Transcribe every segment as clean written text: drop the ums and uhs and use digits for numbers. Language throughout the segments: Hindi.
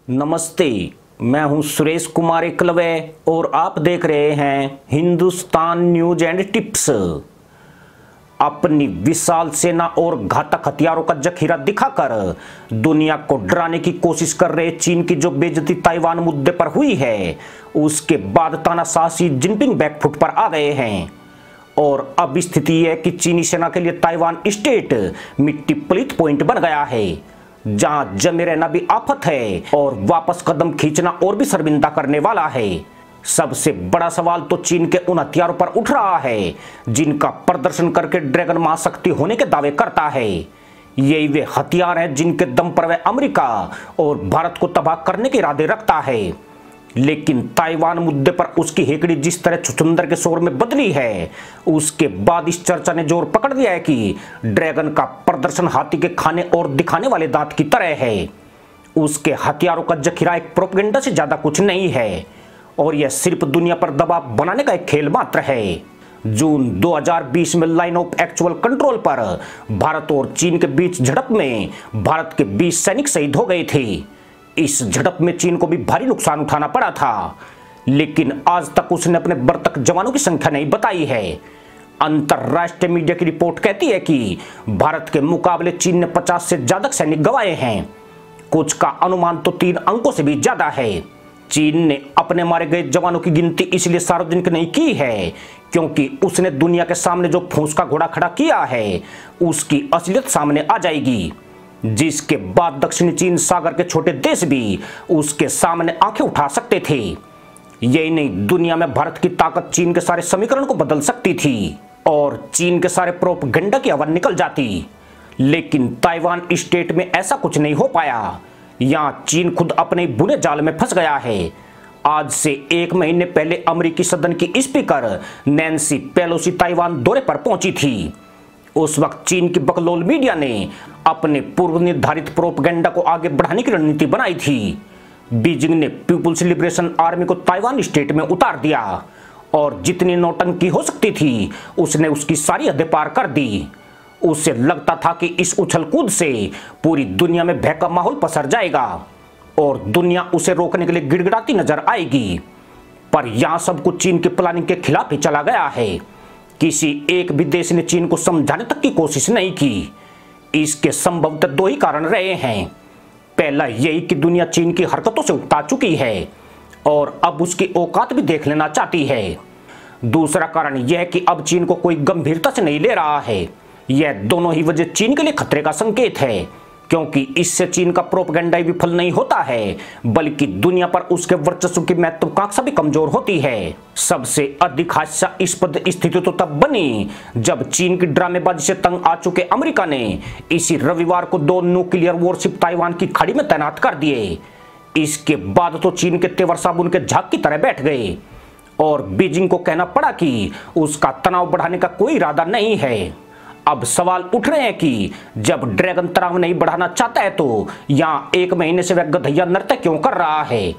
नमस्ते, मैं हूं सुरेश कुमार एकलवे और आप देख रहे हैं हिंदुस्तान न्यूज एंड टिप्स। अपनी विशाल सेना और घातक हथियारों का जखीरा दिखाकर दुनिया को डराने की कोशिश कर रहे चीन की जो बेइज्जती ताइवान मुद्दे पर हुई है, उसके बाद तानाशाह शी जिनपिंग बैकफुट पर आ गए हैं और अब स्थिति है कि चीनी सेना के लिए ताइवान स्टेट मिट्टी पलीत पॉइंट बन गया है, जहां जमे रहना भी आफत है और वापस कदम खींचना और भी शर्मिंदा करने वाला है। सबसे बड़ा सवाल तो चीन के उन हथियारों पर उठ रहा है जिनका प्रदर्शन करके ड्रैगन महाशक्ति होने के दावे करता है। यही वे हथियार हैं जिनके दम पर वह अमेरिका और भारत को तबाह करने के इरादे रखता है। लेकिन ताइवान मुद्दे पर उसकी हेकड़ी जिस तरह छुछुंदर के शोर में बदली है, उसके बाद इस चर्चा ने जोर पकड़ लिया है कि ड्रैगन का प्रदर्शन हाथी के खाने और दिखाने वाले दांत की तरह है। उसके हथियारों का जखीरा एक प्रोपेगेंडा से ज्यादा कुछ नहीं है और यह सिर्फ दुनिया पर दबाव बनाने का एक खेल मात्र है। जून 2020 में लाइन ऑफ एक्चुअल कंट्रोल पर भारत और चीन के बीच झड़प में भारत के 20 सैनिक शहीद हो गए थे। इस झड़प में चीन को भी भारी नुकसान उठाना पड़ा था, लेकिन आज तक उसने अपने मृतक जवानों की संख्या नहीं बताई है। अंतरराष्ट्रीय मीडिया की रिपोर्ट कहती है कि भारत के मुकाबले चीन ने 50 से ज्यादा सैनिक गंवाए हैं। कुछ का अनुमान तो 3 अंकों से भी ज्यादा है। चीन ने अपने मारे गए जवानों की गिनती इसलिए सार्वजनिक नहीं की है क्योंकि उसने दुनिया के सामने जो फूंस का घोड़ा खड़ा किया है, उसकी असलियत सामने आ जाएगी, जिसके बाद दक्षिणी चीन सागर के छोटे देश भी उसके सामने आंखें उठा सकते थे। यही नहीं, दुनिया में भारत की ताकत चीन के सारे समीकरण को बदल सकती थी और चीन के सारे प्रोपेगेंडा की आवाज निकल जाती। लेकिन ताइवान स्टेट में ऐसा कुछ नहीं हो पाया। यहां चीन खुद अपने बुरे जाल में फंस गया है। आज से 1 महीने पहले अमेरिकी सदन की स्पीकर नैन्सी पेलोसी ताइवान दौरे पर पहुंची थी। उस वक्त चीन की बकलोल मीडिया ने अपने पूर्व निर्धारित प्रोपेगेंडा को आगे बढ़ाने की रणनीति बनाई थी। बीजिंग ने पीपुल्स लिबरेशन आर्मी को ताइवान स्टेट में उतार दिया और जितनी नौटंकी हो सकती थी उसने उसकी सारी हदें पार कर दी। उसे लगता था कि इस उछल कूद से पूरी दुनिया में भय का माहौल पसर जाएगा और दुनिया उसे रोकने के लिए गिड़गिड़ाती नजर आएगी। पर यहां सब कुछ चीन की प्लानिंग के खिलाफ ही चला गया है। किसी एक भी देश ने चीन को समझाने तक की कोशिश नहीं की। इसके संभवतः 2 ही कारण रहे हैं। पहला यही कि दुनिया चीन की हरकतों से उकता चुकी है और अब उसकी औकात भी देख लेना चाहती है। दूसरा कारण यह कि अब चीन को कोई गंभीरता से नहीं ले रहा है। यह दोनों ही वजह चीन के लिए खतरे का संकेत है, क्योंकि इससे चीन का प्रोपेगेंडा विफल नहीं होता है बल्कि दुनिया पर उसके वर्चस्व की महत्वाकांक्षा भी कमजोर होती है। सबसे अधिक हास्यास्पद स्थिति तो तब बनी जब चीन की ड्रामेबाजी से तंग आ चुके अमेरिका ने इसी रविवार को 2 न्यूक्लियर वॉरशिप ताइवान की खाड़ी में तैनात कर दिए। इसके बाद तो चीन के तेवर साबुन के झाग की तरह बैठ गए और बीजिंग को कहना पड़ा कि उसका तनाव बढ़ाने का कोई इरादा नहीं है। अब सवाल उठ रहे हैं कि जब ड्रैगन तनाव नहीं बढ़ाना चाहता है तो यहां 1 महीने से वह गधैया नृत्य क्यों कर रहा है?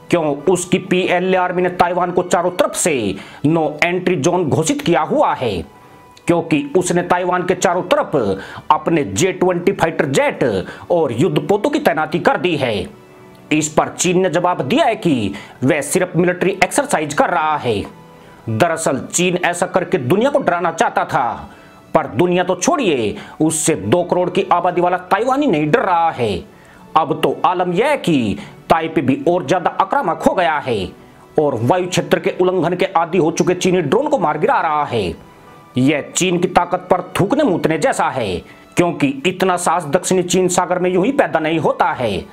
क्यों उसकी पीएलए आर्मी ने ताइवान को चारों तरफ से नो एंट्री जोन घोषित किया हुआ है? क्योंकि उसने ताइवान के चारों तरफ अपने J-20 फाइटर जेट और युद्धपोतों की तैनाती कर दी है। इस पर चीन ने जवाब दिया है कि वह सिर्फ मिलिट्री एक्सरसाइज कर रहा है। दरअसल चीन ऐसा करके दुनिया को डराना चाहता था, पर दुनिया तो छोड़िए, उससे 2 करोड़ की आबादी वाला ताइवानी नहीं डर रहा है। अब तो आलम यह है कि ताइपे भी और ज्यादा आक्रामक हो गया है और वायु क्षेत्र के उल्लंघन के आदी हो चुके चीनी ड्रोन को मार गिरा रहा है। यह चीन की ताकत पर थूकने मूतने जैसा है, क्योंकि इतना साहस दक्षिणी चीन सागर में यूं ही पैदा नहीं होता है।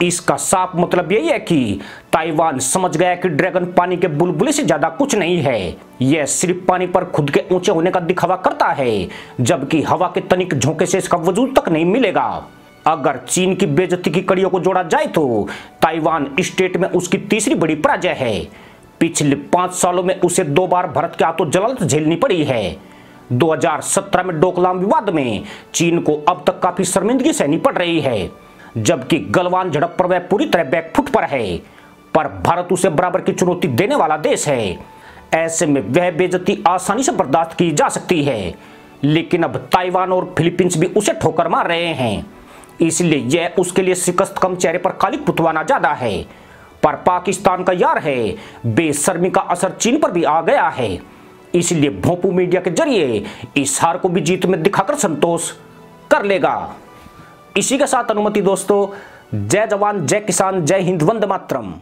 इसका साफ मतलब यही है कि ताइवान समझ गया कि ड्रैगन पानी के बुलबुले से ज्यादा कुछ नहीं है। यह सिर्फ पानी पर खुद के ऊंचे होने का दिखावा करता है, जबकि हवा के तनिक झोंके से इसका वजूद तक नहीं मिलेगा। अगर चीन की बेइज्जती की कड़ियों को जोड़ा जाए तो ताइवान स्टेट में उसकी तीसरी बड़ी पराजय है। पिछले 5 सालों में उसे 2 बार भारत के हाथों जलालत झेलनी पड़ी है। 2017 में डोकलाम विवाद में चीन को अब तक काफी शर्मिंदगी सहनी पड़ रही है, जबकि गलवान झड़प पर वह पूरी तरह बैकफुट पर है। पर भारत उसे बराबर की चुनौती देने वाला देश है। ऐसे में वह बेइज्जती आसानी से बर्दाश्त की जा सकती है, लेकिन अब ताइवान और फिलीपींस भी उसे ठोकर मार रहे हैं। इसलिए यह उसके लिए शिकस्त कम, चेहरे पर कालिक पुतवाना ज्यादा है। पर पाकिस्तान का यार है, बेशर्मी का असर चीन पर भी आ गया है। इसलिए भोंपू मीडिया के जरिए इस हार को भी जीत में दिखाकर संतोष कर लेगा। इसी के साथ अनुमति दोस्तों, जय जवान, जय किसान, जय हिंद, वंदे मातरम।